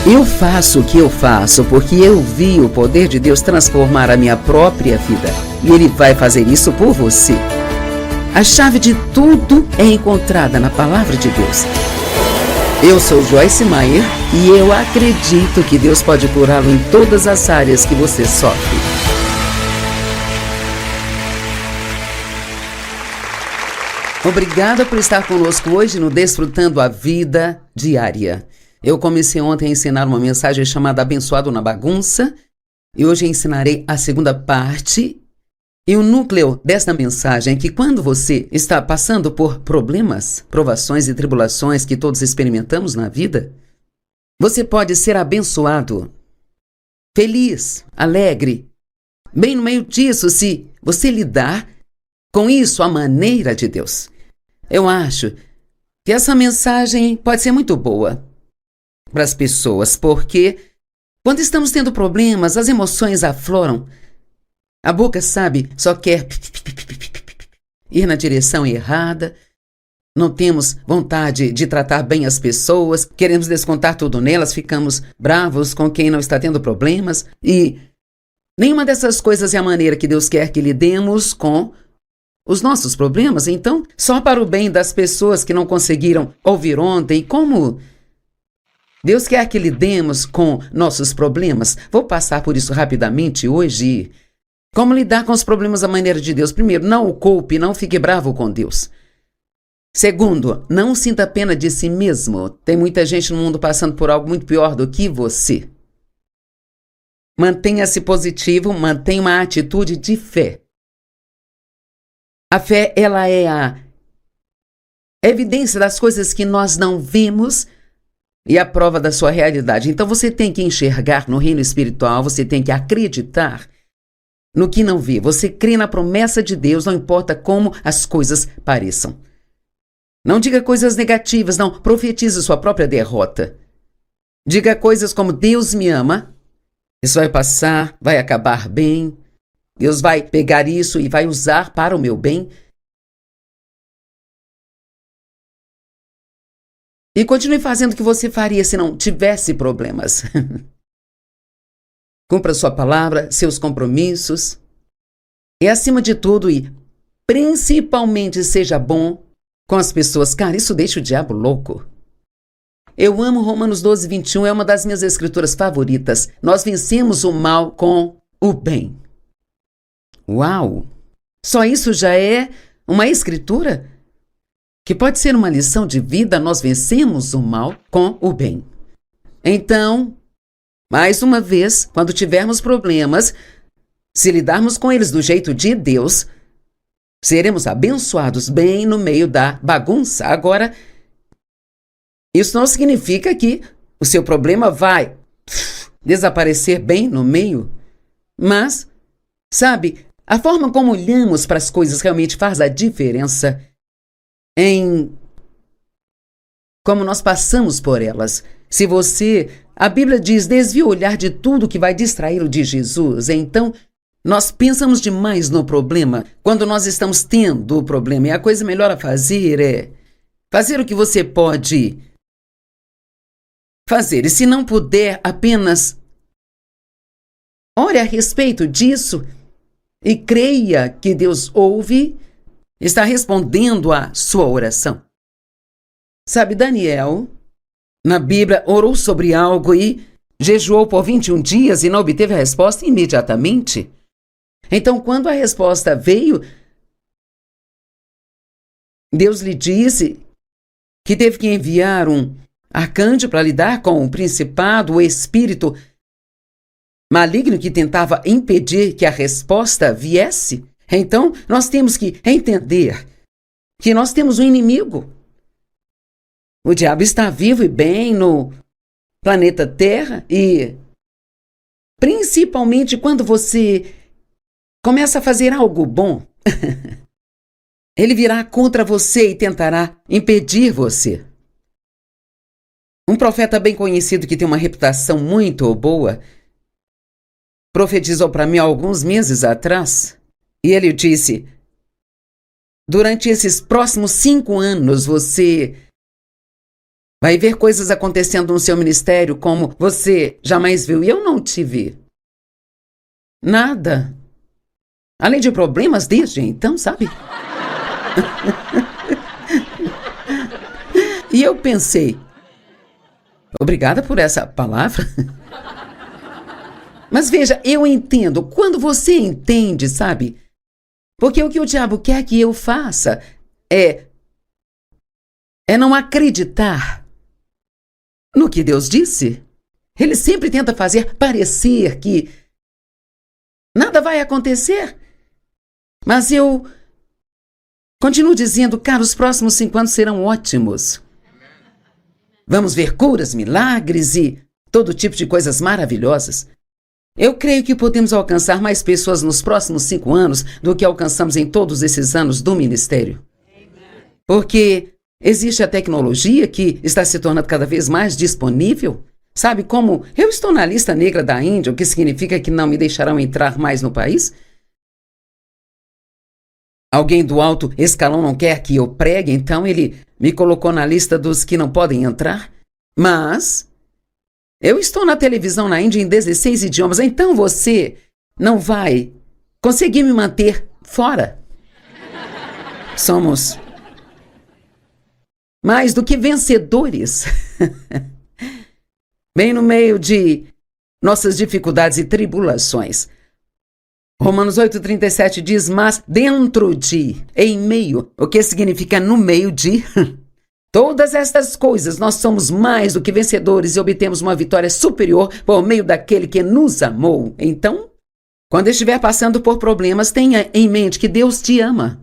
Eu faço o que eu faço porque eu vi o poder de Deus transformar a minha própria vida. E Ele vai fazer isso por você. A chave de tudo é encontrada na Palavra de Deus. Eu sou Joyce Meyer e eu acredito que Deus pode curá-lo em todas as áreas que você sofre. Obrigada por estar conosco hoje no Desfrutando a Vida Diária. Eu comecei ontem a ensinar uma mensagem chamada Abençoado na Bagunça e hoje ensinarei a segunda parte. E o núcleo desta mensagem é que quando você está passando por problemas, provações e tribulações que todos experimentamos na vida, você pode ser abençoado, feliz, alegre, bem no meio disso, se você lidar com isso à maneira de Deus. Eu acho que essa mensagem pode ser muito boa para as pessoas, porque quando estamos tendo problemas, as emoções afloram. A boca, sabe, só quer ir na direção errada. Não temos vontade de tratar bem as pessoas, queremos descontar tudo nelas, ficamos bravos com quem não está tendo problemas. E nenhuma dessas coisas é a maneira que Deus quer que lidemos com os nossos problemas. Então, só para o bem das pessoas que não conseguiram ouvir ontem, como Deus quer que lidemos com nossos problemas. Vou passar por isso rapidamente hoje. Como lidar com os problemas à maneira de Deus? Primeiro, não o culpe, não fique bravo com Deus. Segundo, não sinta pena de si mesmo. Tem muita gente no mundo passando por algo muito pior do que você. Mantenha-se positivo, mantenha uma atitude de fé. A fé, ela é a evidência das coisas que nós não vemos e a prova da sua realidade. Então você tem que enxergar no reino espiritual, você tem que acreditar no que não vê. Você crê na promessa de Deus, não importa como as coisas pareçam. Não diga coisas negativas, não profetize sua própria derrota. Diga coisas como: Deus me ama, isso vai passar, vai acabar bem, Deus vai pegar isso e vai usar para o meu bem. E continue fazendo o que você faria se não tivesse problemas. Cumpra sua palavra, seus compromissos. E acima de tudo, e principalmente, seja bom com as pessoas. Cara, isso deixa o diabo louco. Eu amo Romanos 12, 21, é uma das minhas escrituras favoritas. Nós vencemos o mal com o bem. Uau! Só isso já é uma escritura que pode ser uma lição de vida. Nós vencemos o mal com o bem. Então, mais uma vez, quando tivermos problemas, se lidarmos com eles do jeito de Deus, seremos abençoados bem no meio da bagunça. Agora, isso não significa que o seu problema vai desaparecer bem no meio, mas, sabe, a forma como olhamos para as coisas realmente faz a diferença em como nós passamos por elas. Se você, a Bíblia diz, desvia o olhar de tudo que vai distraí-lo de Jesus. Então, nós pensamos demais no problema quando nós estamos tendo o problema. E a coisa melhor a fazer é fazer o que você pode fazer. E se não puder, apenas ore a respeito disso e creia que Deus ouve, está respondendo à sua oração. Sabe, Daniel, na Bíblia, orou sobre algo e jejuou por 21 dias e não obteve a resposta imediatamente. Então, quando a resposta veio, Deus lhe disse que teve que enviar um arcanjo para lidar com o principado, o espírito maligno que tentava impedir que a resposta viesse. Então, nós temos que entender que nós temos um inimigo. O diabo está vivo e bem no planeta Terra e, principalmente, quando você começa a fazer algo bom, ele virá contra você e tentará impedir você. Um profeta bem conhecido que tem uma reputação muito boa profetizou para mim há alguns meses atrás. E ele disse: durante esses próximos 5 anos, você Vai ver coisas acontecendo no seu ministério como você jamais viu e eu não te vi. Nada. Além de problemas desde então, sabe? E eu pensei, obrigada por essa palavra. Mas veja, eu entendo. Quando você entende, sabe? Porque o que o diabo quer que eu faça é não acreditar no que Deus disse. Ele sempre tenta fazer parecer que nada vai acontecer. Mas eu continuo dizendo, cara, os próximos 5 anos serão ótimos. Vamos ver curas, milagres e todo tipo de coisas maravilhosas. Eu creio que podemos alcançar mais pessoas nos próximos 5 anos do que alcançamos em todos esses anos do ministério. Porque existe a tecnologia que está se tornando cada vez mais disponível. Sabe como eu estou na lista negra da Índia, o que significa que não me deixarão entrar mais no país? Alguém do alto escalão não quer que eu pregue, então ele me colocou na lista dos que não podem entrar. Mas eu estou na televisão na Índia em 16 idiomas, então você não vai conseguir me manter fora. Somos mais do que vencedores. Bem no meio de nossas dificuldades e tribulações. Romanos 8,37 diz, mas dentro de, em meio, o que significa no meio de todas estas coisas, nós somos mais do que vencedores e obtemos uma vitória superior por meio daquele que nos amou. Então, quando estiver passando por problemas, tenha em mente que Deus te ama.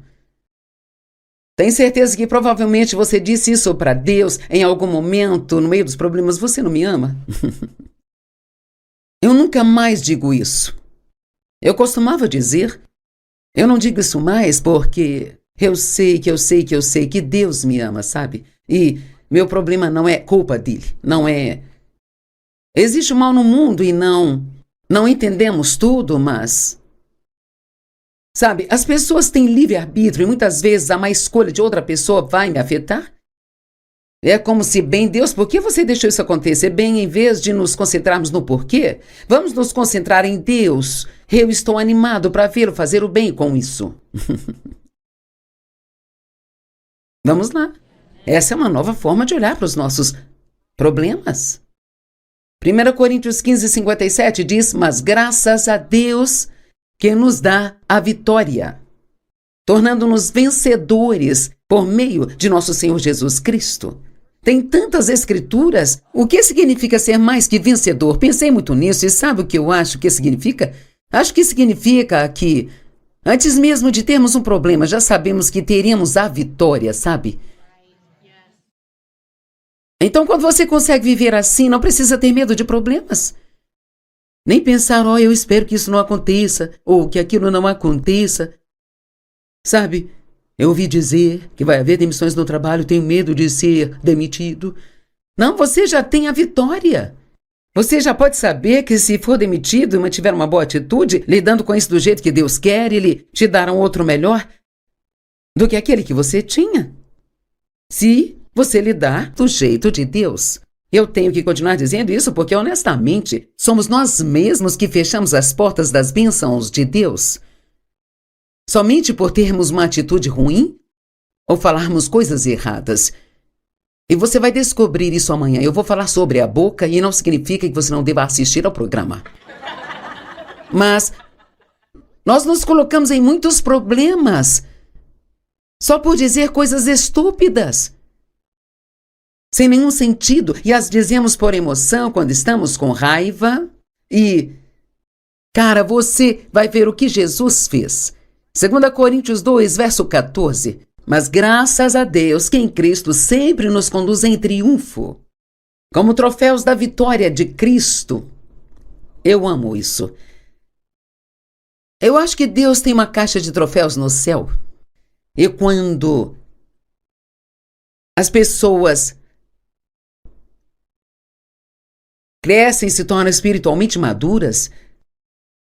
Tem certeza que provavelmente você disse isso para Deus em algum momento, no meio dos problemas, você não me ama? Eu nunca mais digo isso. Eu costumava dizer, eu não digo isso mais porque eu sei que Deus me ama, sabe? E meu problema não é culpa dele, não é... Existe o mal no mundo e não entendemos tudo, mas... Sabe, as pessoas têm livre-arbítrio e muitas vezes a má escolha de outra pessoa vai me afetar. É como se, bem, Deus, por que você deixou isso acontecer? Bem, em vez de nos concentrarmos no porquê, vamos nos concentrar em Deus. Eu estou animado para vê-lo fazer o bem com isso. Vamos lá. Essa é uma nova forma de olhar para os nossos problemas. 1 Coríntios 15:57 diz, mas graças a Deus que nos dá a vitória, tornando-nos vencedores por meio de nosso Senhor Jesus Cristo. Tem tantas escrituras. O que significa ser mais que vencedor? Pensei muito nisso e sabe o que eu acho que significa? Acho que significa que, antes mesmo de termos um problema, já sabemos que teríamos a vitória, sabe? Então, quando você consegue viver assim, não precisa ter medo de problemas. Nem pensar, eu espero que isso não aconteça, ou que aquilo não aconteça. Sabe? Eu ouvi dizer que vai haver demissões no trabalho, tenho medo de ser demitido. Não, você já tem a vitória. Você já pode saber que se for demitido e mantiver uma boa atitude, lidando com isso do jeito que Deus quer, Ele te dará um outro melhor do que aquele que você tinha. Se você lidar do jeito de Deus. Eu tenho que continuar dizendo isso porque, honestamente, somos nós mesmos que fechamos as portas das bênçãos de Deus. Somente por termos uma atitude ruim ou falarmos coisas erradas. E você vai descobrir isso amanhã. Eu vou falar sobre a boca e não significa que você não deva assistir ao programa. Mas nós nos colocamos em muitos problemas só por dizer coisas estúpidas, sem nenhum sentido, e as dizemos por emoção quando estamos com raiva. E, cara, você vai ver o que Jesus fez. 2 Coríntios 2, verso 14. Mas graças a Deus que em Cristo sempre nos conduz em triunfo, como troféus da vitória de Cristo. Eu amo isso. Eu acho que Deus tem uma caixa de troféus no céu. E quando as pessoas crescem e se tornam espiritualmente maduras,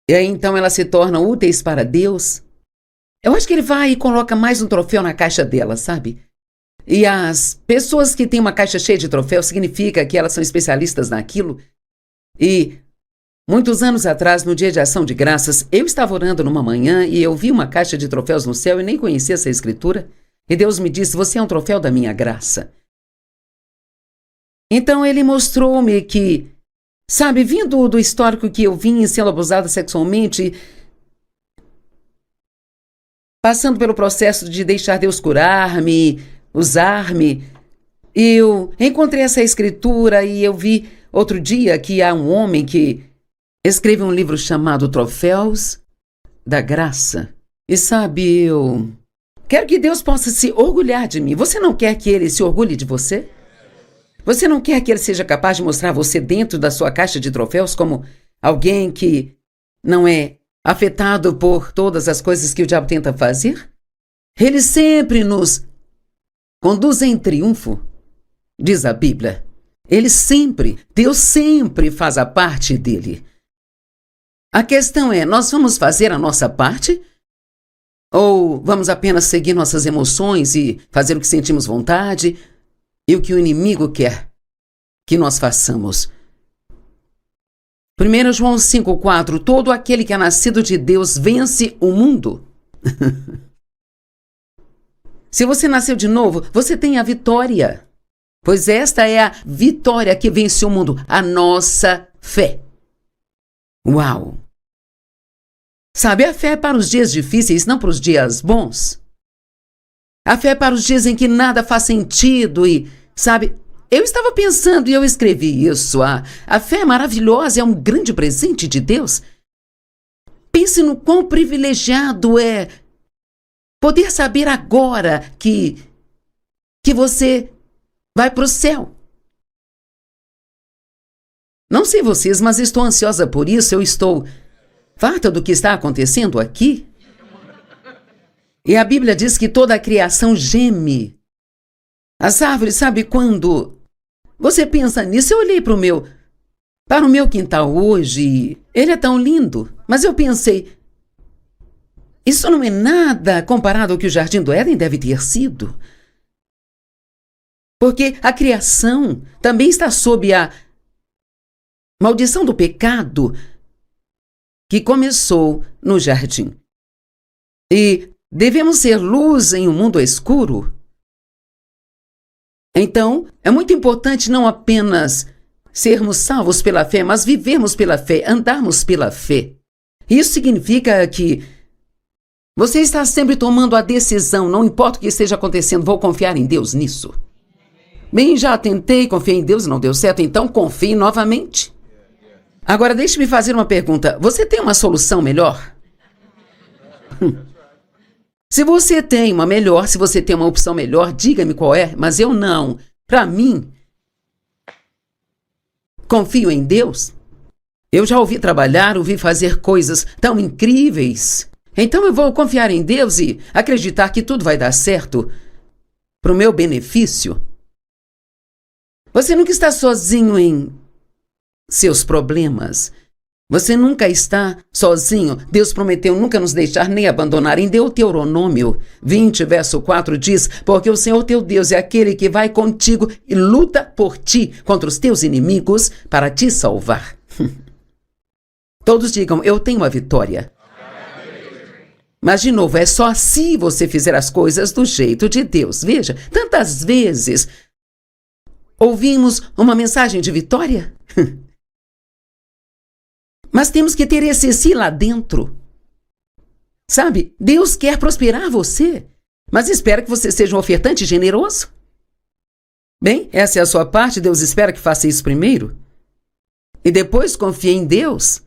e aí então elas se tornam úteis para Deus, eu acho que Ele vai e coloca mais um troféu na caixa dela, sabe? E as pessoas que têm uma caixa cheia de troféus significa que elas são especialistas naquilo. E muitos anos atrás, no dia de ação de graças, eu estava orando numa manhã e eu vi uma caixa de troféus no céu e nem conhecia essa escritura. E Deus me disse, você é um troféu da minha graça. Então ele mostrou-me que, sabe, vindo do histórico que eu vim sendo abusada sexualmente, passando pelo processo de deixar Deus curar-me, usar-me, eu encontrei essa escritura e eu vi outro dia que há um homem que escreve um livro chamado Troféus da Graça. E sabe, eu quero que Deus possa se orgulhar de mim. Você não quer que Ele se orgulhe de você? Você não quer que Ele seja capaz de mostrar você dentro da sua caixa de troféus como alguém que não é afetado por todas as coisas que o diabo tenta fazer? Ele sempre nos conduz em triunfo, diz a Bíblia. Deus sempre faz a parte dele. A questão é, nós vamos fazer a nossa parte? Ou vamos apenas seguir nossas emoções e fazer o que sentimos vontade e o que o inimigo quer que nós façamos? 1 João 5,4 todo aquele que é nascido de Deus vence o mundo. Se você nasceu de novo, você tem a vitória. Pois esta é a vitória que vence o mundo, a nossa fé. Uau! Sabe, a fé é para os dias difíceis, não para os dias bons. A fé é para os dias em que nada faz sentido e, sabe, eu estava pensando e eu escrevi isso. A fé é maravilhosa, é um grande presente de Deus. Pense no quão privilegiado é poder saber agora que você vai para o céu. Não sei vocês, mas estou ansiosa por isso. Eu estou farta do que está acontecendo aqui. E a Bíblia diz que toda a criação geme. As árvores, sabe quando você pensa nisso? Eu olhei para o meu quintal hoje. Ele é tão lindo. Mas eu pensei, isso não é nada comparado ao que o Jardim do Éden deve ter sido. Porque a criação também está sob a maldição do pecado que começou no jardim. E devemos ser luz em um mundo escuro. Então, é muito importante não apenas sermos salvos pela fé, mas vivermos pela fé, andarmos pela fé. Isso significa que você está sempre tomando a decisão, não importa o que esteja acontecendo, vou confiar em Deus nisso. Bem, já tentei, confiei em Deus e não deu certo, então confie novamente. Agora, deixe-me fazer uma pergunta. Você tem uma solução melhor? Se você tem uma melhor, se você tem uma opção melhor, diga-me qual é, mas eu não. Para mim, confio em Deus. Eu já ouvi trabalhar, ouvi fazer coisas tão incríveis. Então eu vou confiar em Deus e acreditar que tudo vai dar certo para o meu benefício. Você nunca está sozinho em seus problemas. Você nunca está sozinho. Deus prometeu nunca nos deixar nem abandonar. Em Deuteronômio 20, verso 4 diz, porque o Senhor teu Deus é aquele que vai contigo e luta por ti contra os teus inimigos para te salvar. Todos digam, eu tenho a vitória. Mas, de novo, é só se você fizer as coisas do jeito de Deus. Veja, tantas vezes ouvimos uma mensagem de vitória. Mas temos que ter esse si lá dentro. Sabe, Deus quer prosperar você, mas espera que você seja um ofertante generoso. Bem, essa é a sua parte, Deus espera que faça isso primeiro. E depois confie em Deus.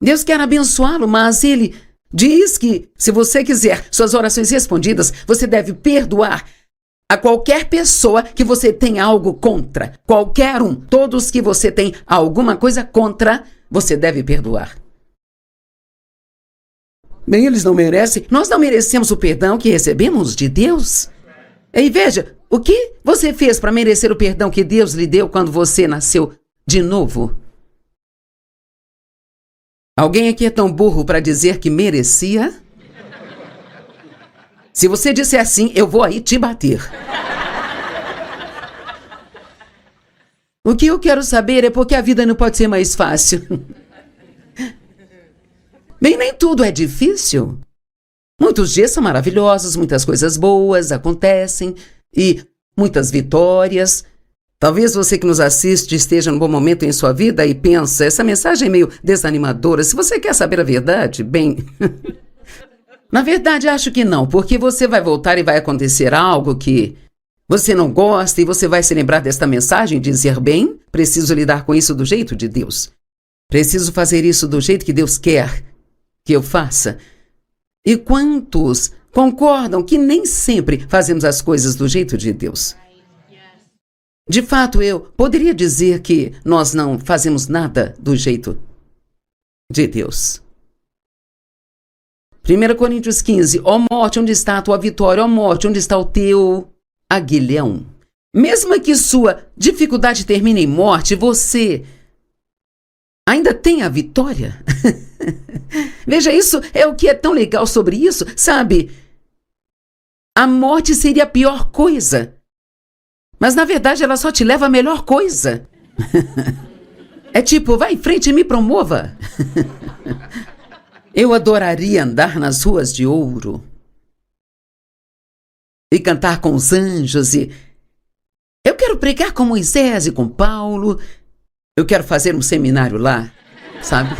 Deus quer abençoá-lo, mas Ele diz que, se você quiser suas orações respondidas, você deve perdoar a qualquer pessoa que você tenha algo contra. Qualquer um. Todos que você tem alguma coisa contra, você deve perdoar. Bem, eles não merecem. Nós não merecemos o perdão que recebemos de Deus. E veja, o que você fez para merecer o perdão que Deus lhe deu quando você nasceu de novo? Alguém aqui é tão burro para dizer que merecia? Se você disser assim, eu vou aí te bater. O que eu quero saber é por que a vida não pode ser mais fácil. Bem, nem tudo é difícil. Muitos dias são maravilhosos, muitas coisas boas acontecem e muitas vitórias. Talvez você que nos assiste esteja num bom momento em sua vida e pensa, essa mensagem é meio desanimadora. Se você quer saber a verdade, bem... Na verdade, acho que não, porque você vai voltar e vai acontecer algo que você não gosta e você vai se lembrar desta mensagem e dizer, bem, preciso lidar com isso do jeito de Deus. Preciso fazer isso do jeito que Deus quer que eu faça. E quantos concordam que nem sempre fazemos as coisas do jeito de Deus? De fato, eu poderia dizer que nós não fazemos nada do jeito de Deus. 1 Coríntios 15, ó morte, onde está a tua vitória? Ó morte, onde está o teu aguilhão? Mesmo que sua dificuldade termine em morte, você ainda tem a vitória. Veja, isso é o que é tão legal sobre isso, sabe? A morte seria a pior coisa, mas na verdade ela só te leva a melhor coisa. É tipo, vai em frente e me promova. Eu adoraria andar nas ruas de ouro e cantar com os anjos e eu quero pregar com Moisés e com Paulo. Eu quero fazer um seminário lá, sabe?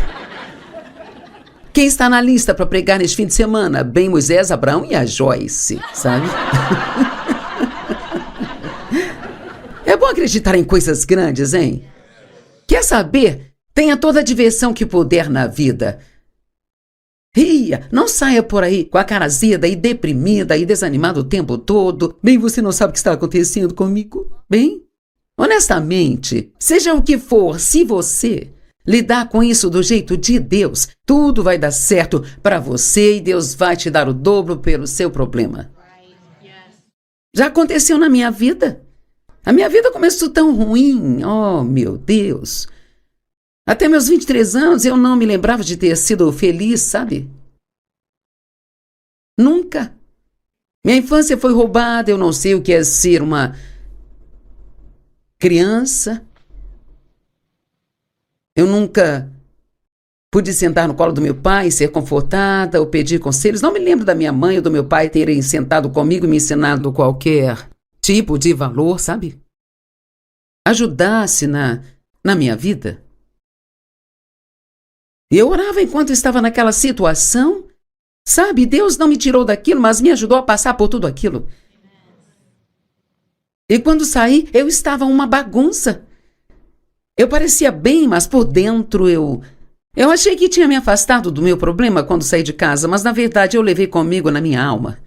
Quem está na lista para pregar neste fim de semana? Bem, Moisés, Abraão e a Joyce, sabe? É bom acreditar em coisas grandes, hein? Quer saber? Tenha toda a diversão que puder na vida. Ria, não saia por aí com a cara azeda e deprimida e desanimada o tempo todo. Bem, você não sabe o que está acontecendo comigo? Bem, honestamente, seja o que for, se você lidar com isso do jeito de Deus, tudo vai dar certo para você e Deus vai te dar o dobro pelo seu problema. Já aconteceu na minha vida. A minha vida começou tão ruim, oh meu Deus. Até meus 23 anos eu não me lembrava de ter sido feliz, sabe? Nunca. Minha infância foi roubada, eu não sei o que é ser uma criança. Eu nunca pude sentar no colo do meu pai, ser confortada ou pedir conselhos. Não me lembro da minha mãe ou do meu pai terem sentado comigo e me ensinado qualquer tipo de valor, sabe? Ajudasse na minha vida. E eu orava enquanto estava naquela situação, sabe? Deus não me tirou daquilo, mas me ajudou a passar por tudo aquilo. E quando saí, eu estava uma bagunça. Eu parecia bem, mas por dentro eu achei que tinha me afastado do meu problema quando saí de casa, mas na verdade eu levei comigo na minha alma.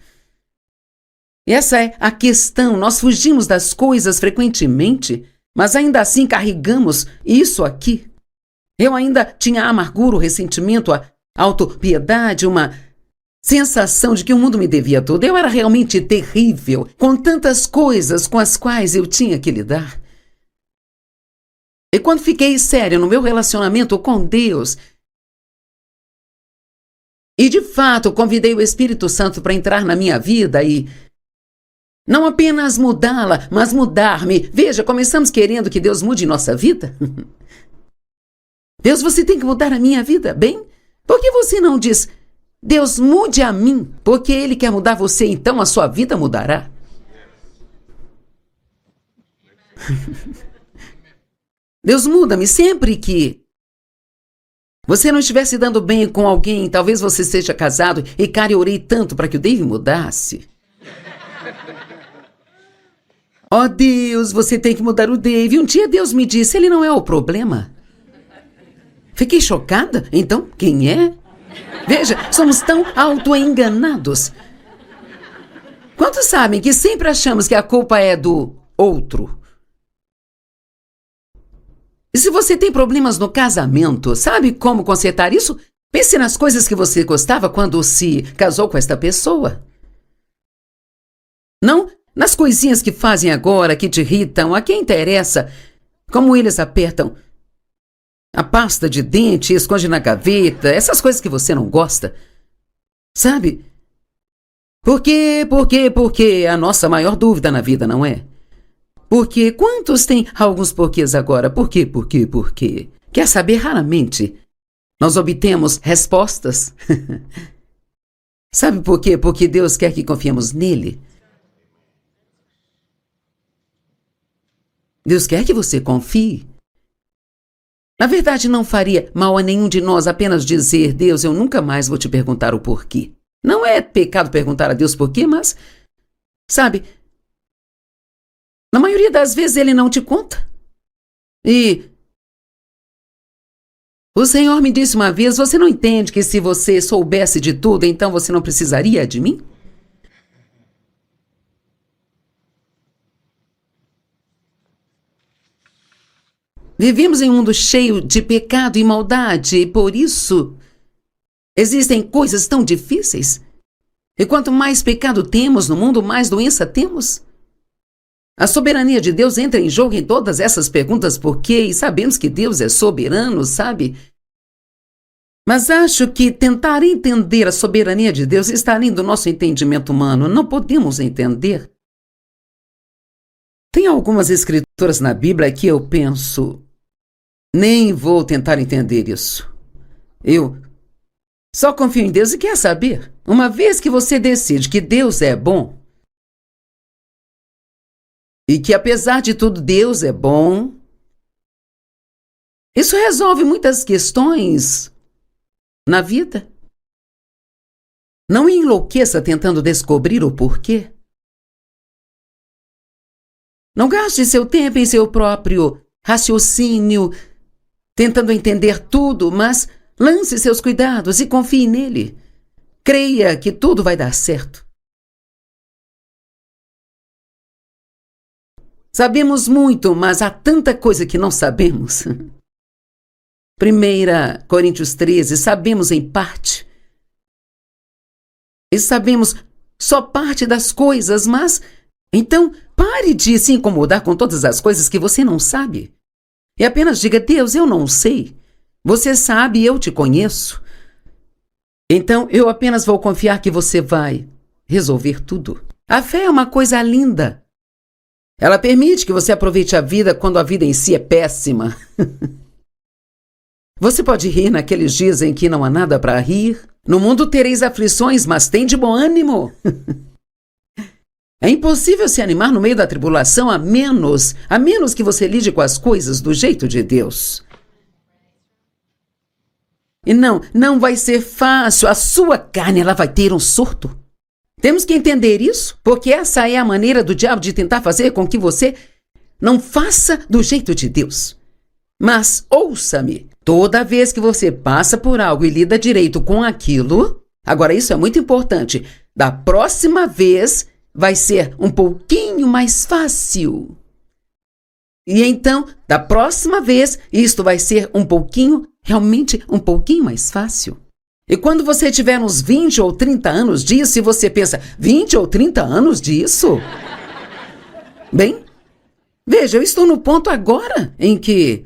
E essa é a questão, nós fugimos das coisas frequentemente, mas ainda assim carregamos isso aqui. Eu ainda tinha a amargura, o ressentimento, a autopiedade, uma sensação de que o mundo me devia tudo. Eu era realmente terrível, com tantas coisas com as quais eu tinha que lidar. E quando fiquei séria no meu relacionamento com Deus, e de fato convidei o Espírito Santo para entrar na minha vida e não apenas mudá-la, mas mudar-me. Veja, começamos querendo que Deus mude nossa vida. Deus, você tem que mudar a minha vida, bem? Por que você não diz, Deus, mude a mim, porque Ele quer mudar você, então a sua vida mudará? Deus, muda-me sempre que você não estiver se dando bem com alguém, talvez você seja casado e, cara, eu orei tanto para que o Dave mudasse. Oh Deus, você tem que mudar o Dave. Um dia Deus me disse, ele não é o problema. Fiquei chocada. Então, quem é? Veja, somos tão autoenganados. Quantos sabem que sempre achamos que a culpa é do outro? E se você tem problemas no casamento, sabe como consertar isso? Pense nas coisas que você gostava quando se casou com esta pessoa. Não nas coisinhas que fazem agora, que te irritam, a quem interessa, como eles apertam a pasta de dente, esconde na gaveta, essas coisas que você não gosta. Sabe? Por quê? Por quê? Por quê? É a nossa maior dúvida na vida, não é? Porque quantos têm alguns porquês agora? Por quê? Por quê? Por quê? Quer saber? Raramente nós obtemos respostas. Sabe por quê? Porque Deus quer que confiemos nele. Deus quer que você confie. Na verdade, não faria mal a nenhum de nós apenas dizer: Deus, eu nunca mais vou te perguntar o porquê. Não é pecado perguntar a Deus por quê, mas, sabe, na maioria das vezes ele não te conta. E o Senhor me disse uma vez: você não entende que se você soubesse de tudo, então você não precisaria de mim? Vivemos em um mundo cheio de pecado e maldade, e por isso existem coisas tão difíceis. E quanto mais pecado temos no mundo, mais doença temos. A soberania de Deus entra em jogo em todas essas perguntas por quê, e sabemos que Deus é soberano, sabe? Mas acho que tentar entender a soberania de Deus está além do nosso entendimento humano. Não podemos entender. Tem algumas escrituras na Bíblia que eu penso: nem vou tentar entender isso. Eu só confio em Deus e quer saber. Uma vez que você decide que Deus é bom, e que apesar de tudo Deus é bom, isso resolve muitas questões na vida. Não enlouqueça tentando descobrir o porquê. Não gaste seu tempo em seu próprio raciocínio, tentando entender tudo, mas lance seus cuidados e confie nele. Creia que tudo vai dar certo. Sabemos muito, mas há tanta coisa que não sabemos. 1 Coríntios 13, sabemos em parte. E sabemos só parte das coisas, mas então pare de se incomodar com todas as coisas que você não sabe. E apenas diga: Deus, eu não sei. Você sabe e eu te conheço. Então eu apenas vou confiar que você vai resolver tudo. A fé é uma coisa linda. Ela permite que você aproveite a vida quando a vida em si é péssima. Você pode rir naqueles dias em que não há nada para rir. No mundo tereis aflições, mas tem de bom ânimo. É impossível se animar no meio da tribulação a menos que você lide com as coisas do jeito de Deus. E não vai ser fácil. A sua carne, ela vai ter um surto. Temos que entender isso, porque essa é a maneira do diabo de tentar fazer com que você não faça do jeito de Deus. Mas ouça-me, toda vez que você passa por algo e lida direito com aquilo, agora isso é muito importante, da próxima vez vai ser um pouquinho mais fácil. E então, da próxima vez, isto vai ser realmente um pouquinho mais fácil. E quando você tiver uns 20 ou 30 anos disso, e você pensa: 20 ou 30 anos disso? Bem, veja, eu estou no ponto agora em que,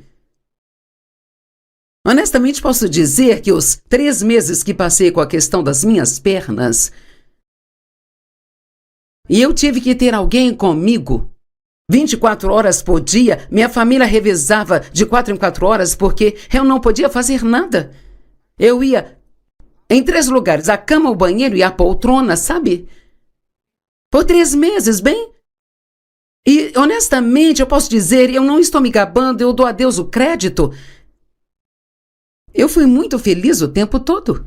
honestamente, posso dizer que os 3 meses que passei com a questão das minhas pernas, e eu tive que ter alguém comigo 24 horas por dia, minha família revezava de 4 em 4 horas porque eu não podia fazer nada. Eu ia em 3 lugares: a cama, o banheiro e a poltrona, sabe? Por 3 meses, bem? E, honestamente, eu posso dizer, eu não estou me gabando, eu dou a Deus o crédito. Eu fui muito feliz o tempo todo.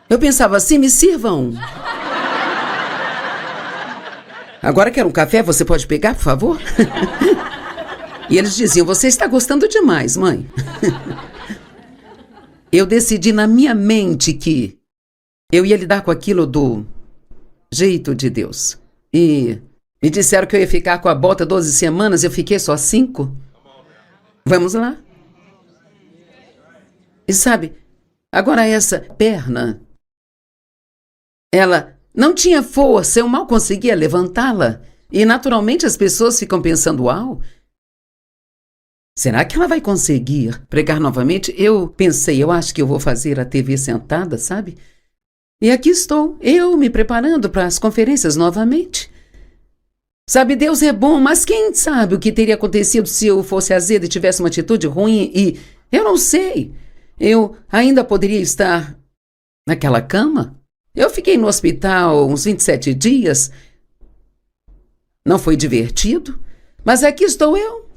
Eu pensava assim: me sirvam. Agora quer um café? Você pode pegar, por favor? E eles diziam: você está gostando demais, mãe. Eu decidi na minha mente que eu ia lidar com aquilo do jeito de Deus. E me disseram que eu ia ficar com a bota 12 semanas, eu fiquei só 5. Vamos lá. E sabe, agora essa perna, ela não tinha força, eu mal conseguia levantá-la. E naturalmente as pessoas ficam pensando: uau, será que ela vai conseguir pregar novamente? Eu pensei: eu acho que eu vou fazer a TV sentada, sabe? E aqui estou, eu me preparando para as conferências novamente. Sabe, Deus é bom, mas quem sabe o que teria acontecido se eu fosse azeda e tivesse uma atitude ruim e... Eu não sei. Eu ainda poderia estar naquela cama? Eu fiquei no hospital uns 27 dias. Não foi divertido, mas aqui estou eu.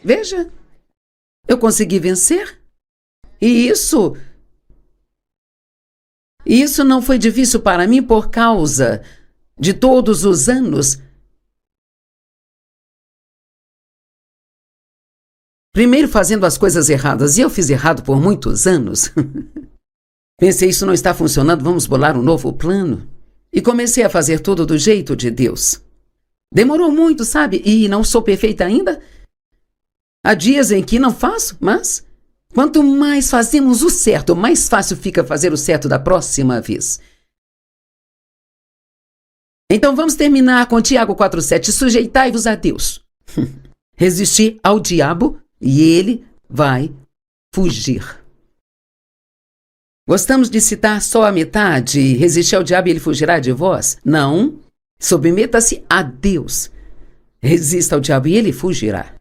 Veja, eu consegui vencer. E isso não foi difícil para mim por causa de todos os anos. Primeiro fazendo as coisas erradas, e eu fiz errado por muitos anos. Pensei, isso não está funcionando, vamos bolar um novo plano. E comecei a fazer tudo do jeito de Deus. Demorou muito, sabe? E não sou perfeita ainda. Há dias em que não faço, mas quanto mais fazemos o certo, mais fácil fica fazer o certo da próxima vez. Então vamos terminar com Tiago 4,7. Sujeitai-vos a Deus. Resistir ao diabo e ele vai fugir. Gostamos de citar só a metade. Resistir ao diabo e ele fugirá de vós? Não. Submeta-se a Deus. Resista ao diabo e ele fugirá.